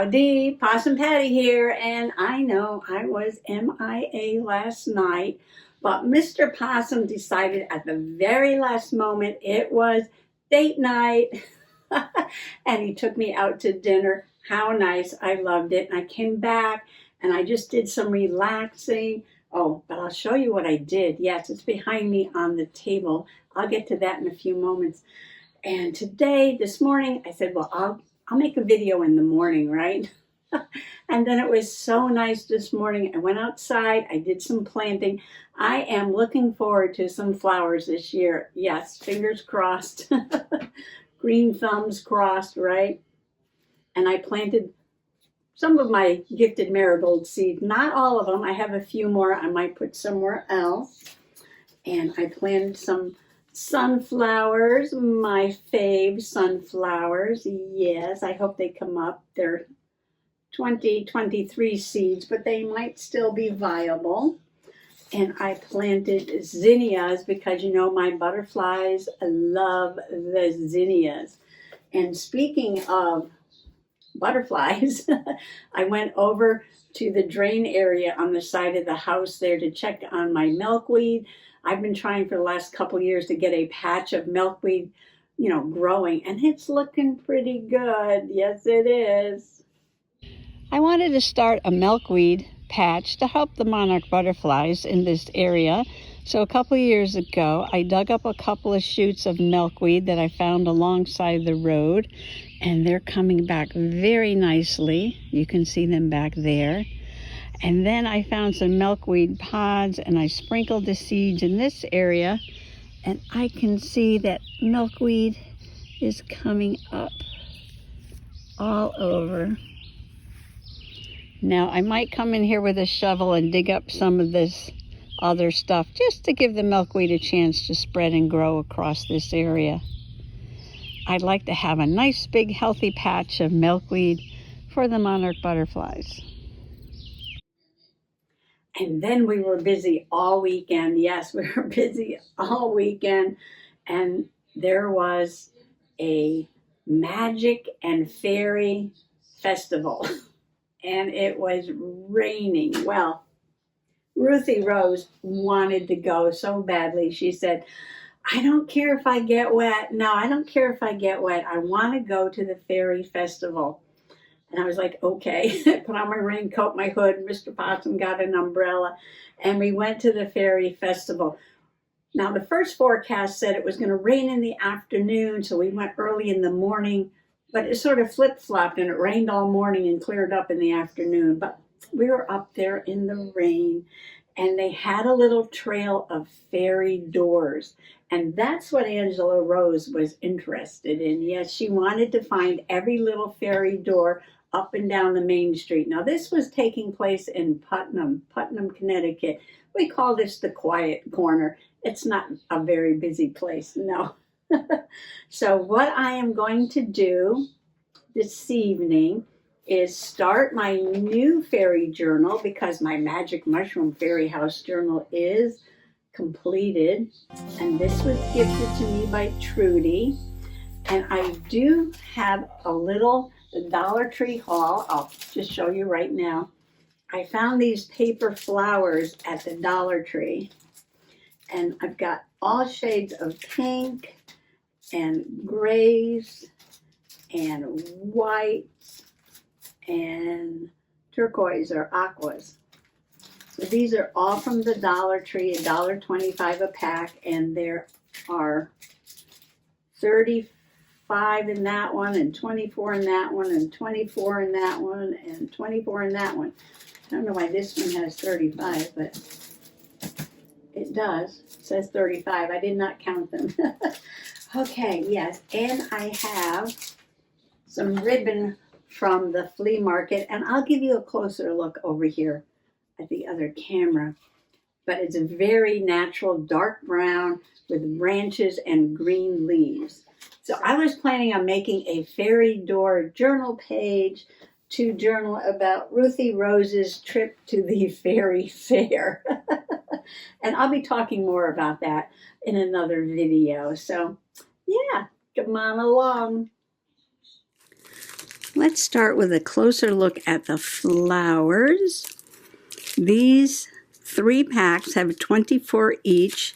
Howdy, Possum Patty here, and I know I was MIA last night, but Mr. Possum decided at the very last moment it was date night, and he took me out to dinner. How nice, I loved it, and I came back, and I just did some relaxing. Oh, but I'll show you what I did. Yes, it's behind me on the table. I'll get to that in a few moments. And today, this morning, I said, well, I'll make a video in the morning, right? And then it was so nice this morning. I went outside, I did some planting. I am looking forward to some flowers this year. Yes, fingers crossed. Green thumbs crossed, right? And I planted some of my gifted marigold seeds, not all of them. I have a few more I might put somewhere else. And I planted some sunflowers, my fave sunflowers. Yes, I hope they come up. They're 23 seeds, but they might still be viable. And I planted zinnias because you know my butterflies love the zinnias. And speaking of butterflies, I went over to the drain area on the side of the house there to check on my milkweed. I've been trying for the last couple years to get a patch of milkweed, growing, and it's looking pretty good. Yes, it is. I wanted to start a milkweed patch to help the monarch butterflies in this area. So a couple years ago, I dug up a couple of shoots of milkweed that I found alongside the road, and they're coming back very nicely. You can see them back there. And then I found some milkweed pods and I sprinkled the seeds in this area, and I can see that milkweed is coming up all over. Now I might come in here with a shovel and dig up some of this other stuff just to give the milkweed a chance to spread and grow across this area. I'd like to have a nice big healthy patch of milkweed for the monarch butterflies. And then we were busy all weekend. Yes, we were busy all weekend. And there was a magic and fairy festival. And it was raining. Well, Ruthie Rose wanted to go so badly. She said, I don't care if I get wet. No, I don't care if I get wet. I want to go to the fairy festival. And I was like, okay. Put on my raincoat, my hood. Mr. Possum got an umbrella. And we went to the fairy festival. Now, the first forecast said it was going to rain in the afternoon, so we went early in the morning. But it sort of flip-flopped, and it rained all morning and cleared up in the afternoon. But we were up there in the rain, and they had a little trail of fairy doors. And that's what Angela Rose was interested in. Yes, she wanted to find every little fairy door up and down the main street. Now, this was taking place in Putnam, Connecticut. We call this the quiet corner. It's not a very busy place, no. So what I am going to do this evening is start my new fairy journal because my Magic Mushroom Fairy House journal is completed. And this was gifted to me by Trudy. And I do have a little Dollar Tree haul. I'll just show you right now. I found these paper flowers at the Dollar Tree. And I've got all shades of pink and grays and whites and turquoise or aquas. So these are all from the Dollar Tree, $1.25 a pack, and there are 35 in that one, and 24 in that one, and 24 in that one, and 24 in that one. I don't know why this one has 35, but it does. It says 35. I did not count them. Okay, yes, and I have some ribbon from the flea market, and I'll give you a closer look over here at the other camera. But it's a very natural dark brown with branches and green leaves. So I was planning on making a fairy door journal page to journal about Ruthie Rose's trip to the fairy fair. And I'll be talking more about that in another video. So yeah, come on along. Let's start with a closer look at the flowers. These 3 packs have 24 each,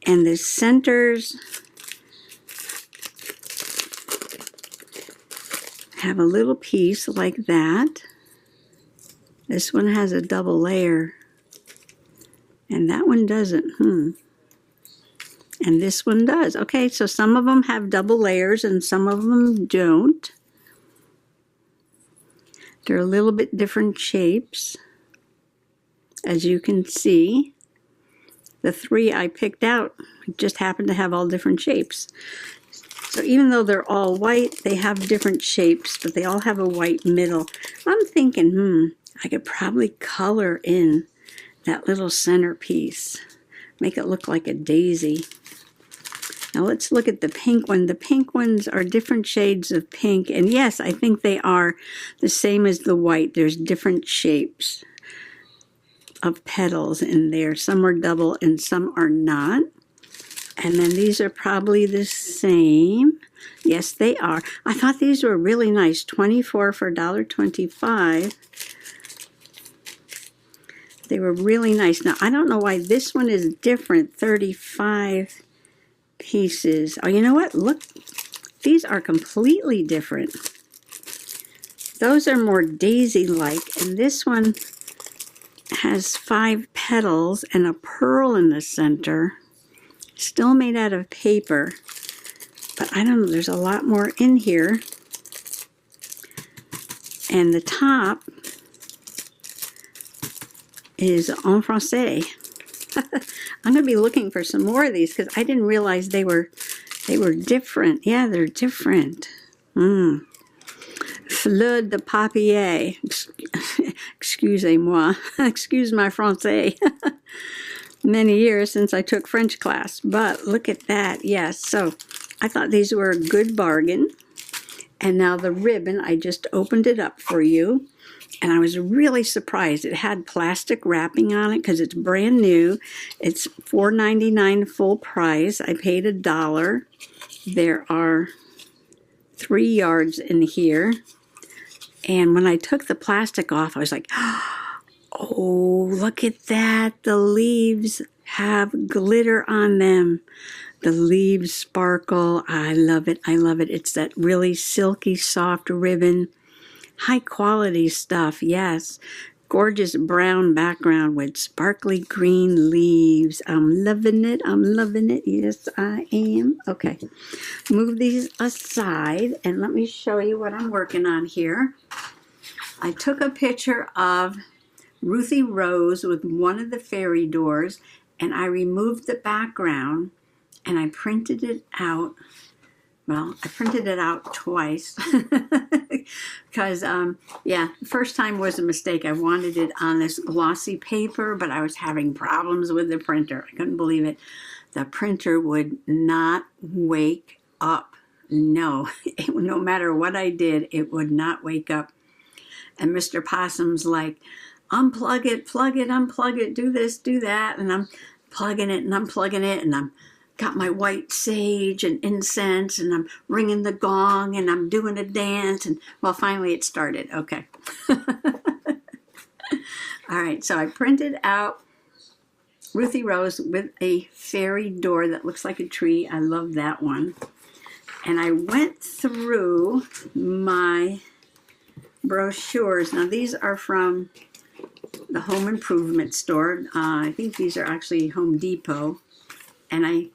and the centers have a little piece like that. This one has a double layer, and that one doesn't. And this one does. Okay, so some of them have double layers and some of them don't. They're a little bit different shapes, as you can see. The 3 I picked out just happen to have all different shapes. So even though they're all white, they have different shapes, but they all have a white middle. I'm thinking, I could probably color in that little centerpiece. Make it look like a daisy. Now let's look at the pink one. The pink ones are different shades of pink. And yes, I think they are the same as the white. There's different shapes of petals in there. Some are double and some are not. And then these are probably the same. Yes, they are. I thought these were really nice. 24 for $1.25. They were really nice. Now, I don't know why this one is different. 35 pieces. Oh, you know what? Look, these are completely different. Those are more daisy-like, and this one has 5 petals and a pearl in the center. Still made out of paper, but I don't know, there's a lot more in here. And the top is en français. I'm going to be looking for some more of these because I didn't realize they were different. Yeah, they're different. Fleur de papier. Excusez-moi. Excuse my français. Many years since I took French class, but look at that. Yes, so I thought these were a good bargain. And now the ribbon, I just opened it up for you, and I was really surprised. It had plastic wrapping on it because it's brand new. It's $4.99 full price. I paid $1. There are 3 yards in here, and when I took the plastic off, I was like, oh, look at that. The leaves have glitter on them. The leaves sparkle. I love it. I love it. It's that really silky, soft ribbon. High quality stuff, yes. Gorgeous brown background with sparkly green leaves. I'm loving it. I'm loving it. Yes, I am. Okay. Move these aside and let me show you what I'm working on here. I took a picture of Ruthie Rose with one of the fairy doors, and I removed the background and I printed it out. Well, I printed it out twice because, yeah, the first time was a mistake. I wanted it on this glossy paper, but I was having problems with the printer. I couldn't believe it. The printer would not wake up. No, no matter what I did, it would not wake up. And Mr. Possum's like, unplug it, plug it, unplug it, do this, do that. And I'm plugging it and unplugging it, and I'm got my white sage and incense, and I'm ringing the gong, and I'm doing a dance, and well, finally it started. Okay. All right, so I printed out Ruthie Rose with a fairy door that looks like a tree. I love that one. And I went through my brochures. Now these are from the home improvement store. I think these are actually Home Depot. And I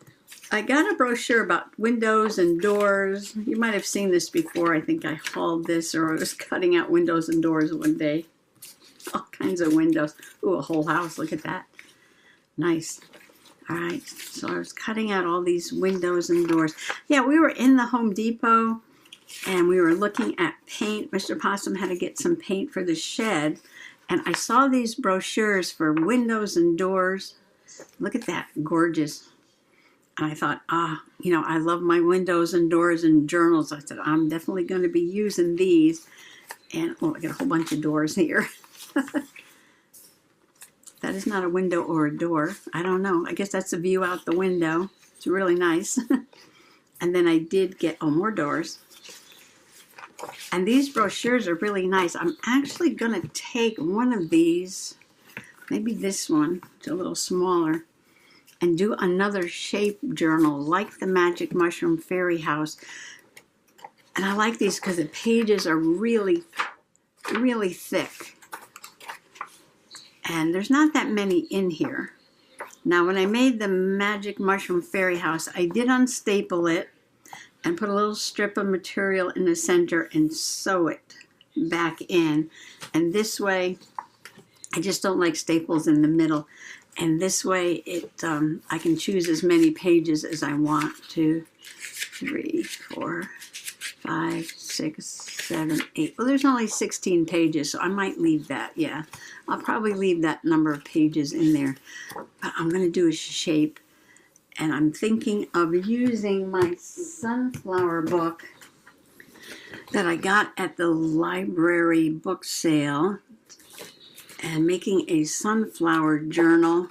got a brochure about windows and doors. You might have seen this before. I think I hauled this, or I was cutting out windows and doors one day. All kinds of windows. Ooh, a whole house. Look at that. Nice. All right. So I was cutting out all these windows and doors. Yeah, we were in the Home Depot, and we were looking at paint. Mr. Possum had to get some paint for the shed. And I saw these brochures for windows and doors. Look at that. Gorgeous. And I thought, you know, I love my windows and doors and journals. I said, I'm definitely going to be using these. And, oh, I got a whole bunch of doors here. That is not a window or a door. I don't know. I guess that's a view out the window. It's really nice. And then I did get, more doors. And these brochures are really nice. I'm actually going to take one of these, maybe this one, it's a little smaller, and do another shape journal like the Magic Mushroom Fairy House. And I like these because the pages are really, really thick. And there's not that many in here. Now, when I made the Magic Mushroom Fairy House, I did unstaple it and put a little strip of material in the center and sew it back in. And this way, I just don't like staples in the middle. And this way, I can choose as many pages as I want. 2, 3, 4, 5, 6, 7, 8. Well, there's only 16 pages, so I might leave that. Yeah, I'll probably leave that number of pages in there. But I'm going to do a shape, and I'm thinking of using my sunflower book that I got at the library book sale and making a sunflower journal.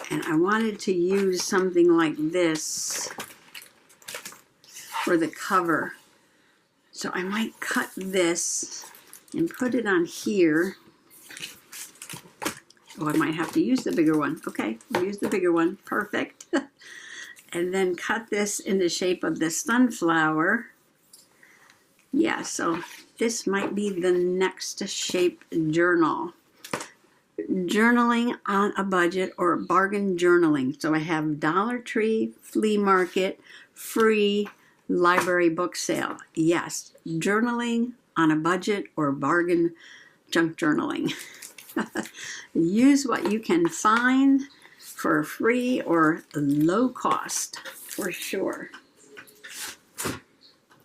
And I wanted to use something like this for the cover. So I might cut this and put it on here. Oh, I might have to use the bigger one. Okay, I'll use the bigger one. Perfect. And then cut this in the shape of the sunflower. Yeah, so this might be the next shape journal. Journaling on a budget or bargain journaling. So I have Dollar Tree, flea market, free, library book sale. Yes, journaling on a budget or bargain junk journaling. Use what you can find for free or low cost for sure.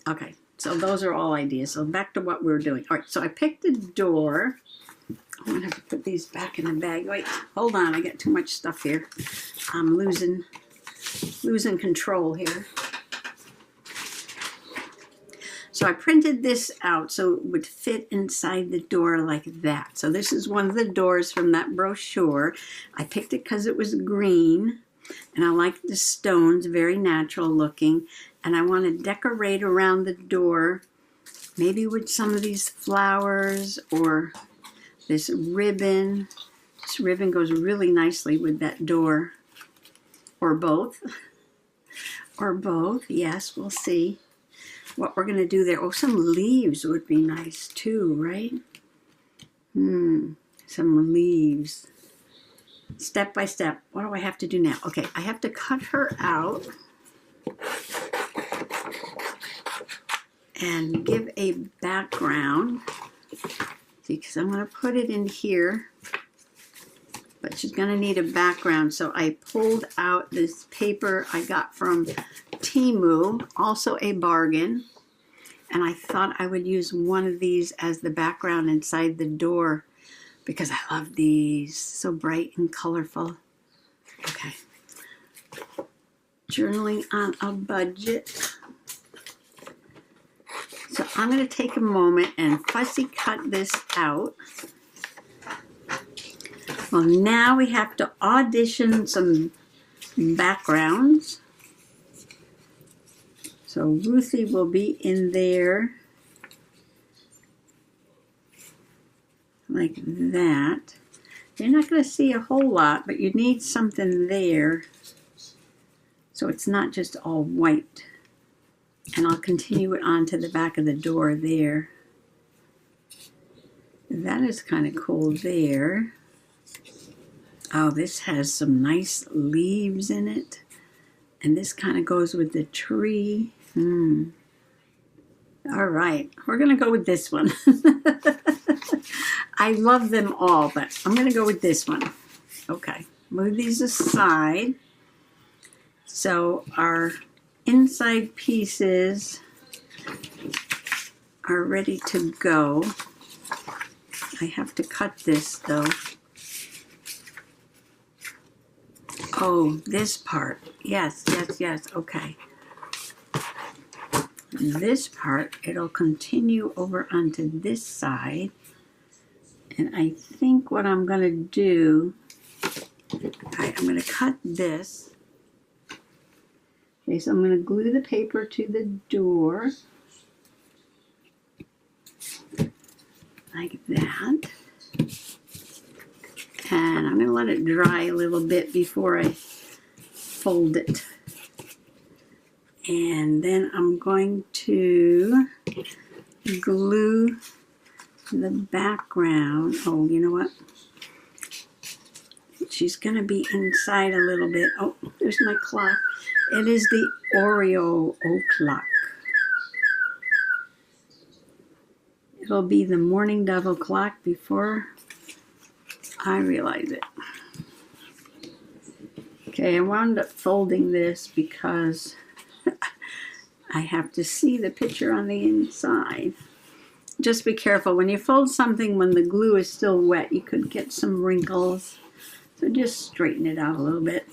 Okay, so those are all ideas. So back to what we're doing. All right, so I picked a door. I'm going to have to put these back in the bag. Wait, hold on. I got too much stuff here. I'm losing control here. So I printed this out so it would fit inside the door like that. So this is one of the doors from that brochure. I picked it because it was green, and I like the stones, very natural looking. And I want to decorate around the door, maybe with some of these flowers or this ribbon. This ribbon goes really nicely with that door. Or both. Or both. Yes, we'll see what we're going to do there. Oh, some leaves would be nice too, right? Some leaves. Step by step. What do I have to do now? Okay, I have to cut her out and give a background. Because I'm going to put it in here, but she's going to need a background. So I pulled out this paper I got from Temu, also a bargain, and I thought I would use one of these as the background inside the door because I love these, so bright and colorful. Okay, journaling on a budget. So I'm going to take a moment and fussy cut this out. Well, now we have to audition some backgrounds. So Ruthie will be in there like that. You're not going to see a whole lot, but you need something there so it's not just all white. And I'll continue it on to the back of the door there. That is kind of cool there. Oh, this has some nice leaves in it. And this kind of goes with the tree. All right, we're going to go with this one. I love them all, but I'm going to go with this one. Okay, move these aside. So our inside pieces are ready to go. I have to cut this though. Oh, this part. Yes, yes, yes. Okay. This part, it'll continue over onto this side. And I think what I'm going to do, I'm going to cut this Okay, so I'm going to glue the paper to the door. Like that. And I'm going to let it dry a little bit before I fold it. And then I'm going to glue the background. Oh, you know what? She's going to be inside a little bit. Oh, there's my clock. It is the Oreo o'clock. It'll be the morning dove o'clock before I realize it. Okay, I wound up folding this because I have to see the picture on the inside. Just be careful. When you fold something when the glue is still wet, you could get some wrinkles. So just straighten it out a little bit.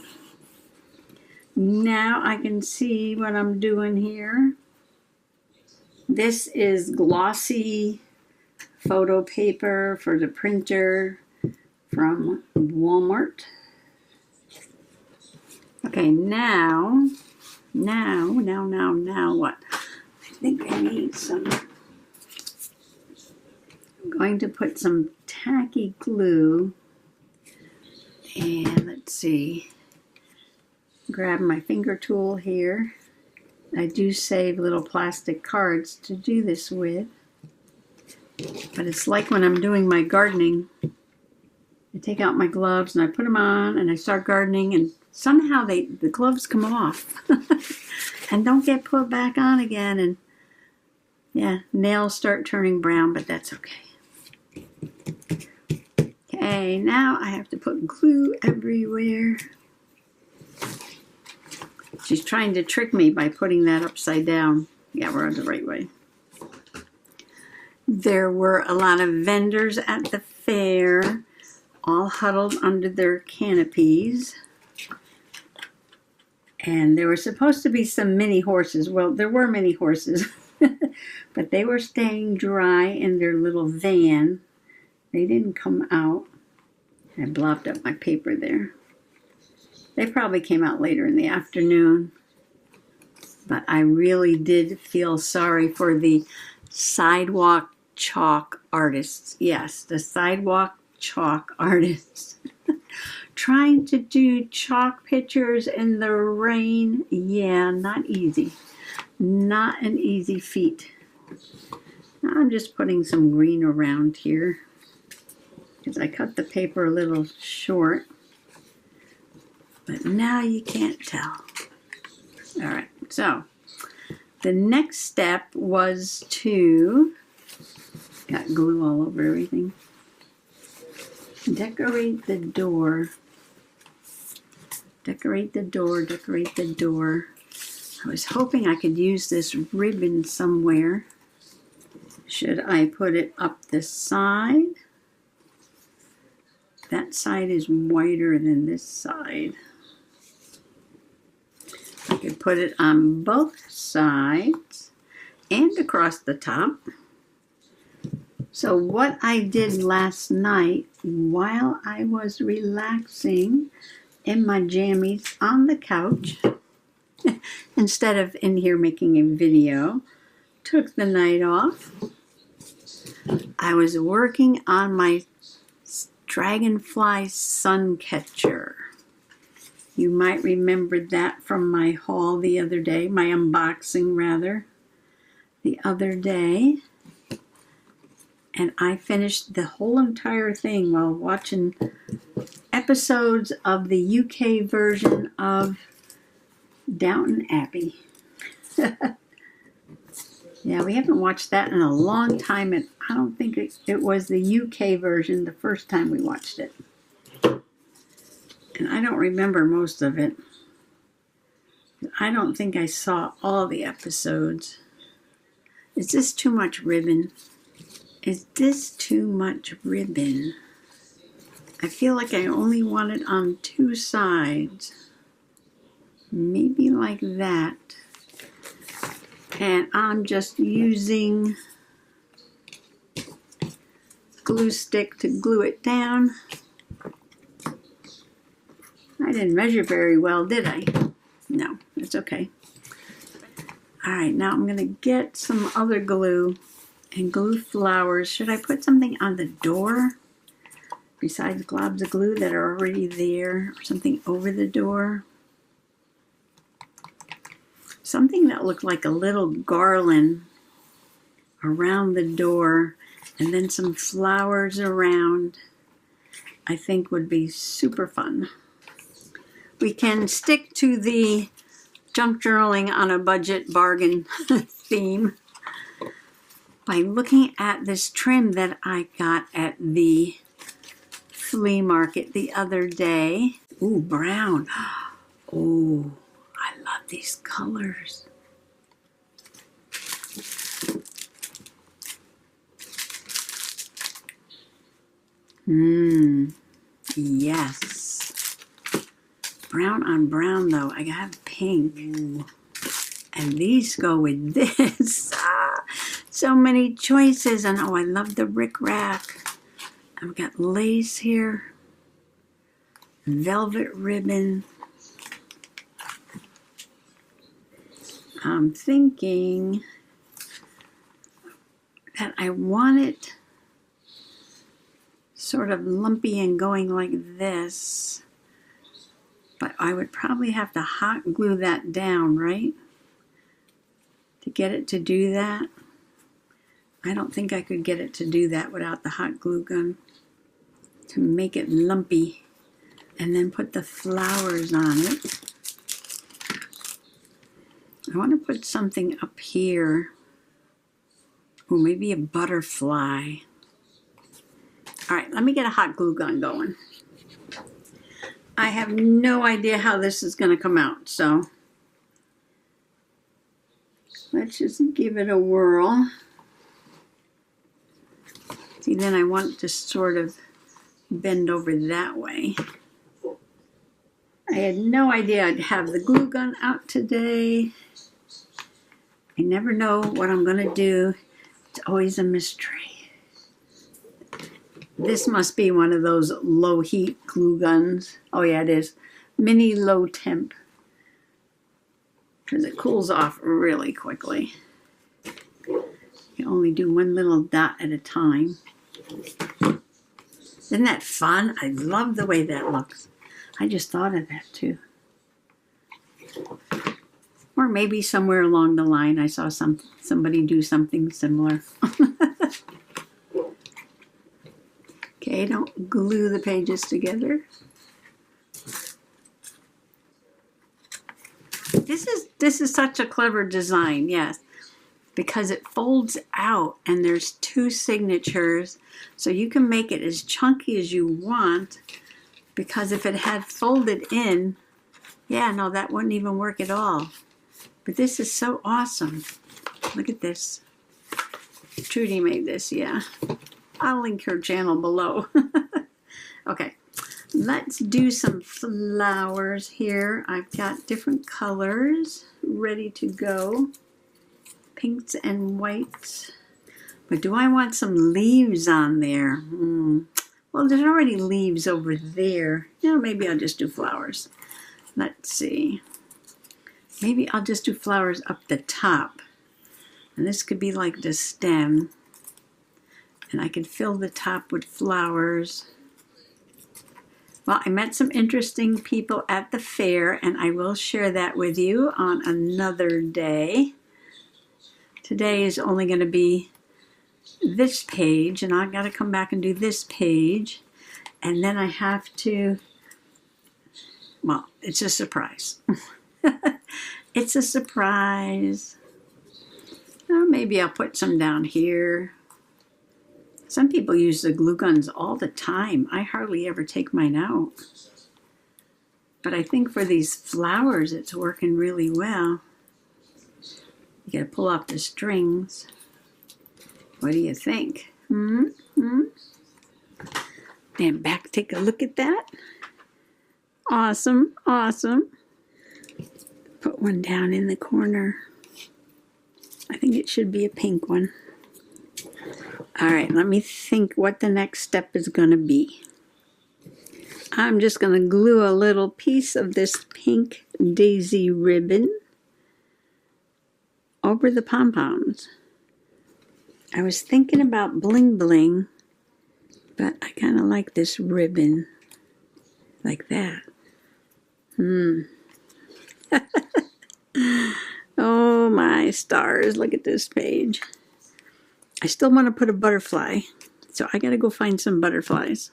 Now I can see what I'm doing here. This is glossy photo paper for the printer from Walmart. Okay, now what? I think I need some. I'm going to put some tacky glue, and let's see, grab my finger tool here. I do save little plastic cards to do this with, but it's like when I'm doing my gardening. I take out my gloves and I put them on and I start gardening, and somehow the gloves come off and don't get put back on again, and yeah, nails start turning brown, but that's okay. Okay, now I have to put glue everywhere. She's trying to trick me by putting that upside down. Yeah, we're on the right way. There were a lot of vendors at the fair, all huddled under their canopies. And there were supposed to be some mini horses. Well, there were mini horses, but they were staying dry in their little van. They didn't come out. I blopped up my paper there. They probably came out later in the afternoon. But I really did feel sorry for the sidewalk chalk artists. Yes, the sidewalk chalk artists. Trying to do chalk pictures in the rain. Yeah, not easy. Not an easy feat. I'm just putting some green around here because I cut the paper a little short. But now you can't tell. All right, so the next step was to, got glue all over everything, decorate the door. Decorate the door, decorate the door. I was hoping I could use this ribbon somewhere. Should I put it up the side? That side is wider than this side. I could put it on both sides and across the top. So what I did last night while I was relaxing in my jammies on the couch, instead of in here making a video, took the night off. I was working on my dragonfly suncatcher. You might remember that from my haul the other day, my unboxing rather, the other day. And I finished the whole entire thing while watching episodes of the UK version of Downton Abbey. Yeah, we haven't watched that in a long time, and I don't think it was the UK version the first time we watched it. And I don't remember most of it. I don't think I saw all the episodes. Is this too much ribbon? Is this too much ribbon? I feel like I only want it on two sides. Maybe like that. And I'm just using glue stick to glue it down. I didn't measure very well, did I? No, it's okay. All right, now I'm gonna get some other glue and glue flowers. Should I put something on the door besides globs of glue that are already there, or something over the door? Something that looked like a little garland around the door, and then some flowers around, I think would be super fun. We can stick to the junk journaling on a budget bargain theme by looking at this trim that I got at the flea market the other day. Ooh, brown. Oh, I love these colors. Yes. Brown on brown though. I got pink. Ooh. And these go with this. So many choices. And oh, I love the rickrack. I've got lace here. Velvet ribbon. I'm thinking that I want it sort of lumpy and going like this. But I would probably have to hot glue that down, right? To get it to do that. I don't think I could get it to do that without the hot glue gun. To make it lumpy. And then put the flowers on it. I want to put something up here. Or maybe a butterfly. All right, let me get a hot glue gun going. I have no idea how this is going to come out, so let's just give it a whirl. See, then I want to sort of bend over that way. I had no idea I'd have the glue gun out today. I never know what I'm going to do. It's always a mystery. This must be one of those low heat glue guns. Oh yeah, it is. Mini low temp. Because it cools off really quickly. You only do one little dot at a time. Isn't that fun? I love the way that looks. I just thought of that too. Or maybe somewhere along the line I saw somebody do something similar. Okay, don't glue the pages together. This is such a clever design, yes. Because it folds out and there's two signatures. So you can make it as chunky as you want. Because if it had folded in, yeah, no, that wouldn't even work at all. But this is so awesome. Look at this. Trudy made this, yeah. I'll link her channel below. Okay, let's do some flowers here. I've got different colors ready to go. Pinks and whites. But do I want some leaves on there? Well, there's already leaves over there. Yeah, maybe I'll just do flowers. Let's see. Maybe I'll just do flowers up the top. And this could be like the stem. And I could fill the top with flowers. Well, I met some interesting people at the fair, and I will share that with you on another day. Today is only going to be this page, and I've got to come back and do this page. And then I have to, well, it's a surprise. It's a surprise. Oh, maybe I'll put some down here. Some people use the glue guns all the time. I hardly ever take mine out. But I think for these flowers, it's working really well. You gotta pull off the strings. What do you think? Stand back, take a look at that. Awesome, awesome. Put one down in the corner. I think it should be a pink one. All right, let me think what the next step is going to be. I'm just going to glue a little piece of this pink daisy ribbon over the pom-poms. I was thinking about bling bling, but I kind of like this ribbon like that. Oh my stars, look at this page. I still want to put a butterfly, so I gotta go find some butterflies.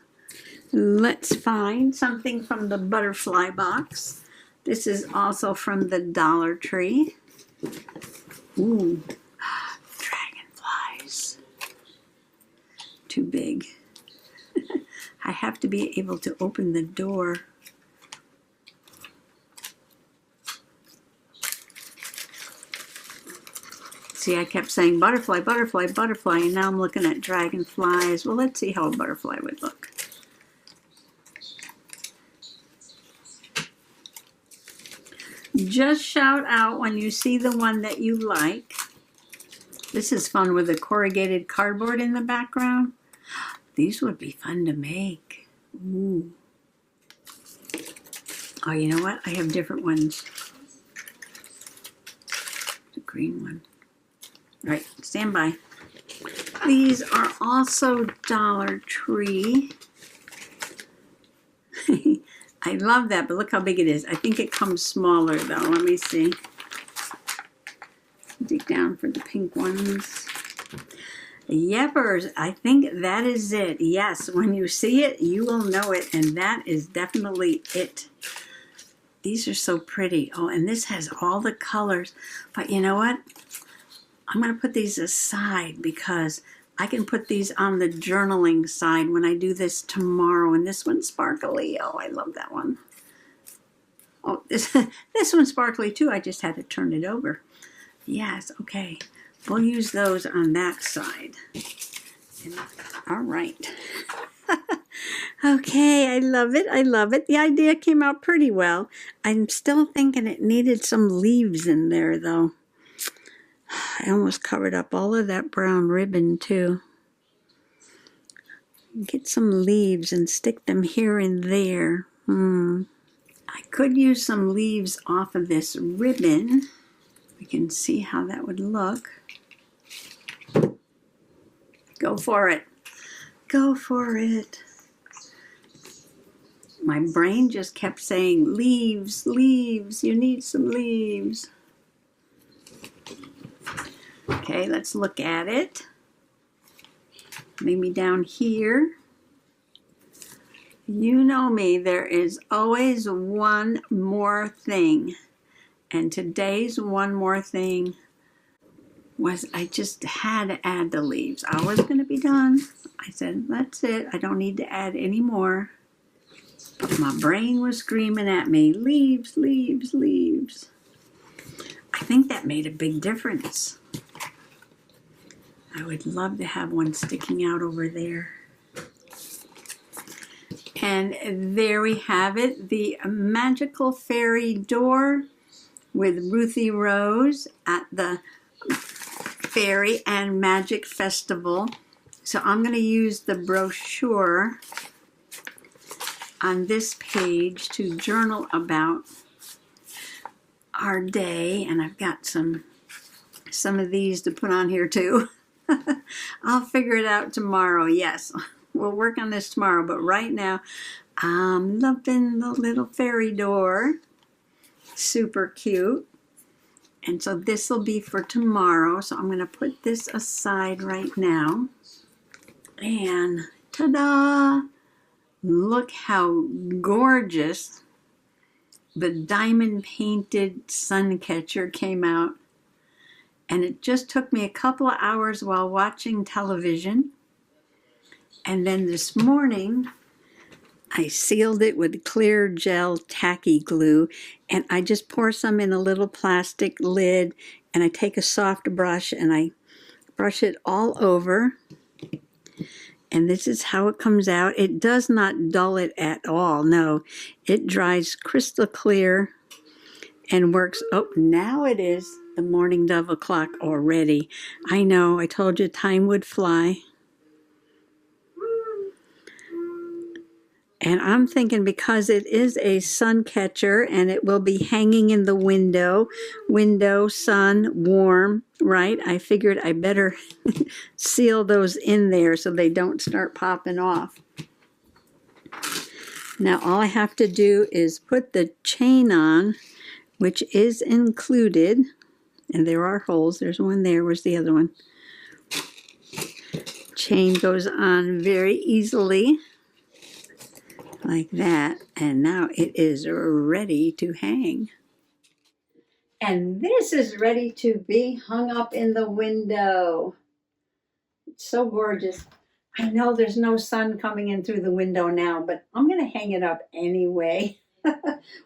Let's find something from the butterfly box. This is also from the Dollar Tree. Ooh, dragonflies. Too big. I have to be able to open the door. See, I kept saying butterfly, butterfly, butterfly, and now I'm looking at dragonflies. Well, let's see how a butterfly would look. Just shout out when you see the one that you like. This is fun with the corrugated cardboard in the background. These would be fun to make. Ooh. Oh, you know what? I have different ones. The green one. All right, stand by. These are also Dollar Tree. I love that, but look how big it is. I think it comes smaller though. Let me see. Dig down for the pink ones. Yepers, I think that is it. Yes, when you see it, you will know it, and that is definitely it. These are so pretty. Oh, and this has all the colors. But you know what? I'm going to put these aside because I can put these on the journaling side when I do this tomorrow. And this one's sparkly. Oh, I love that one. Oh, this one's sparkly too. I just had to turn it over. Yes, okay. We'll use those on that side. All right. Okay, I love it. I love it. The idea came out pretty well. I'm still thinking it needed some leaves in there though. I almost covered up all of that brown ribbon too. Get some leaves and stick them here and there. I could use some leaves off of this ribbon. We can see how that would look. Go for it. Go for it. My brain just kept saying, leaves, leaves, you need some leaves. Okay, let's look at it. Maybe down here. You know me, there is always one more thing. And today's one more thing was I just had to add the leaves. I was going to be done. I said, that's it. I don't need to add any more. But my brain was screaming at me, leaves, leaves, leaves. I think that made a big difference. I would love to have one sticking out over there. And there we have it, the magical fairy door with Ruthie Rose at the Fairy and Magic Festival. So I'm going to use the brochure on this page to journal about our day. And I've got some of these to put on here too. I'll figure it out tomorrow. Yes, we'll work on this tomorrow. But right now, I'm loving the little fairy door. Super cute. And so this will be for tomorrow. So I'm going to put this aside right now. And ta-da! Look how gorgeous the diamond painted suncatcher came out. And it just took me a couple of hours while watching television. And then this morning, I sealed it with clear gel tacky glue. And I just pour some in a little plastic lid. And I take a soft brush and I brush it all over. And this is how it comes out. It does not dull it at all. No, it dries crystal clear and works. Oh, now it is the morning dove o'clock already. I know, I told you time would fly. And I'm thinking because it is a sun catcher and it will be hanging in the window, sun, warm, right? I figured I better seal those in there so they don't start popping off. Now all I have to do is put the chain on, which is included. And there are holes. There's one there. Where's the other one? Chain goes on very easily. Like that, and now it is ready to hang. And this is ready to be hung up in the window. It's so gorgeous. I know there's no sun coming in through the window now, but I'm going to hang it up anyway.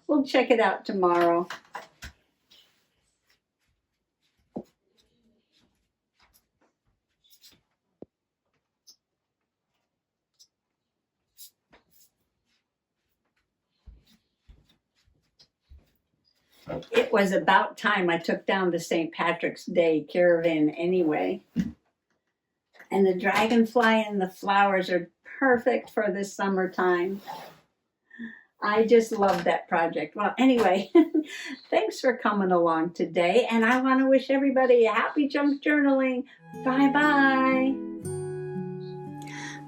We'll check it out tomorrow. It was about time I took down the St. Patrick's Day caravan anyway. And the dragonfly and the flowers are perfect for this summertime. I just love that project. Well, anyway, thanks for coming along today. And I want to wish everybody a happy junk journaling. Bye-bye.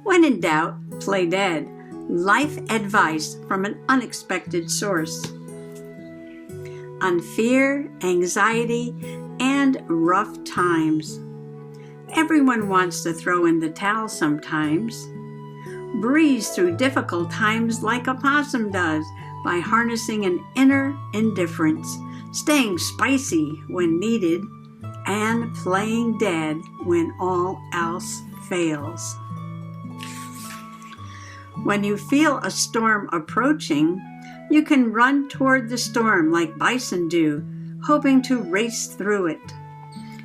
When in doubt, play dead. Life advice from an unexpected source. On fear, anxiety, and rough times. Everyone wants to throw in the towel sometimes. Breeze through difficult times like a possum does by harnessing an inner indifference, staying spicy when needed, and playing dead when all else fails. When you feel a storm approaching, you can run toward the storm like bison do, hoping to race through it.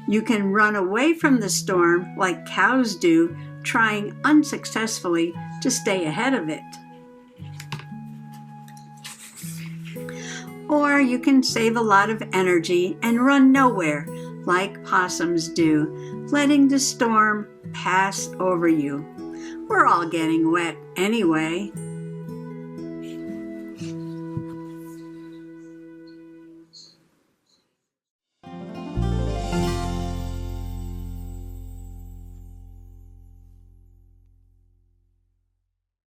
You can run away from the storm like cows do, trying unsuccessfully to stay ahead of it. Or you can save a lot of energy and run nowhere like possums do, letting the storm pass over you. We're all getting wet anyway.